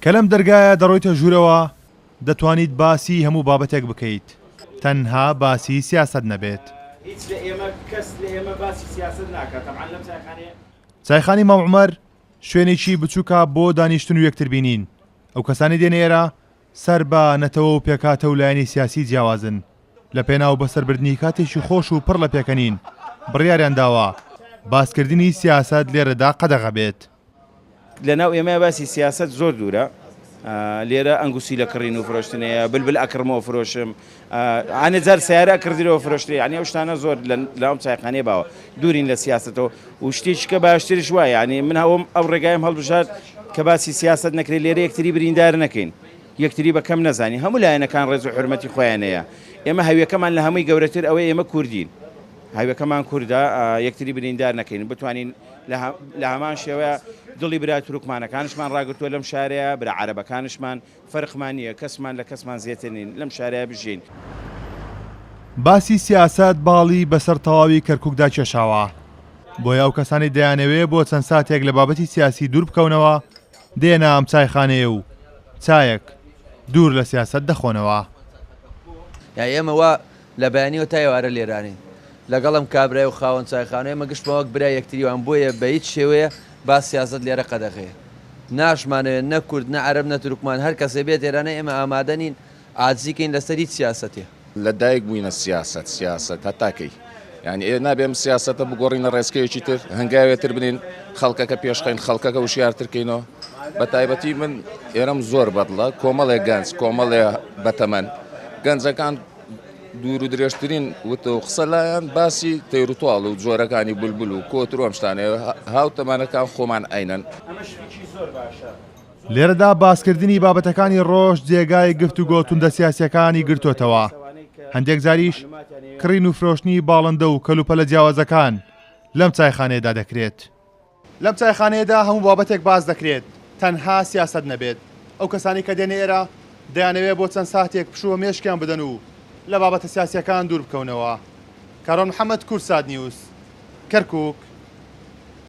کە لەم دەرگایە دەڕۆیتە ژوورەوە دەتوانیت باسی هەموو بابەتێک بکەیت تەنها باسی سیاست نەبێت. هیچ لە ئێمە کەس لە ئێمە باسی سیاست ناکات. تەمەن لەم چایخانەی مام عومەر شوێنێکی بچووکە بۆ دانیشتن و یەکتر بینین. ئەو کەسانی دێنە ئێرە سەر بە نەتەوە و پێکاتە و لایەنی سیاسی جیاوازن لە پێناو بەسەربردنی کاتێکی خۆش و پڕ لە پێکەنین بڕیاریان داوە باسکردنی سیاست لێرەدا قەدەغە بێت. لەناو ئێمە باسی سیاست زۆر دوورە. لێرە ئەنگوسی لە کڕین و فرۆشتنەیە بلبل ئەکرمەوە فرۆشم ئانە جار سیارە کردیەوە فرۆشتری ینی ئەو شتانە زۆر لەم چایخانەیە باوە دوورین لە سیاستەوە و شتێکی کە باشتریش وایە ینی من هەوڵم ئەو ڕێگایم هەڵبژات کە باسی سیاست نەکرێت لێرە یەکتری بریندار نەکەین یەکتری بەکەم نەزانی هەموو لایەنەکان ڕێز و حرمەتی خۆیانەیە ئێمە هەویەکەمان لە هەمووی گەورەتر ئەوەی ئێمە کوردین هاویەکەمان کووردا یەکتری بریندار نەکەین بتوانین لە هەمان شێوەیە دڵی برا تورکمانەکانشمان ڕاگرتووە لەم شارەیە برا عەرەبەکانشمان فەرقمان نییە کەسمان لە کەسمان زیاتر نین لەم شارەیە بژین. باسی سیاست باڵی بەسەر تەواوی کەرکووکدا کێشاوە بۆیە ئەو کەسانی دەیانەوێت بۆ چەند ساتێک لە بابەتی سیاسی دوور بکەونەوە دێنە ئەم چایخانەیە و چایەک دوور لە سیاست دەخۆنەوە. یا ئێمە وا لە بەیانیەوە تا ئێوارە لێرانین لەگەڵم کابرای و خاوەن چایخانەیە مەگەشتمەوەک برای یەکتریوان بۆیە بە هیچ شێوەیە با سیاست لێرە قەدەغەیە ناشمانەوێت نە کورد نە عەرەب نە تورکمان هەر کەسێ بێت ئێرانە ئێمە ئامادە نین عاجزیکەین لەسەر هیچ سیاسەتێ لە دایک بووینە سیاست هەتاکەی یعنی ئێ نابێم سیاسەتە بگۆڕینە ڕێزکەیەکی تر هەنگاوێتتر بنین خەڵکەکە پێشخەین خەڵکەکە وشیارترکەینەوە بە تایبەتی من ئێرەم زۆر بەدڵە کۆمەڵێ گەنج کۆمەڵێ بەتەمەن گەنجەکان دوور و درێژترین وتە و قسە لایەن باسی تەیروتواڵ و جۆرەکانی بولبول و کۆتر و ئەم شتانەیە هاوتەمانەکان خۆمان ئەینەن. لێرەدا باسکردنی بابەتەکانی ڕۆژ جێگای گفتوگۆ توندە سیاسیەکانی گرتوتەوە هەندێک جاریش کڕین و فرۆشتنی باڵندە و کەلوپەلە جیاوازەکان لەم چایخانەیەدا دەکرێت. لەم چایخانەیەدا هەموو بابەتێک باز دەکرێت تەنها سیاست نەبێت. ئەو کەسانی کە دێنە ئێرە دەیانەوێت بۆ چەند ساتێک پشووە مێشکیان بدەن و لە بابەتە سیاسیەکان دوور بکەونەوە. کارۆن محەممەد کورساد نیوز کەرکووک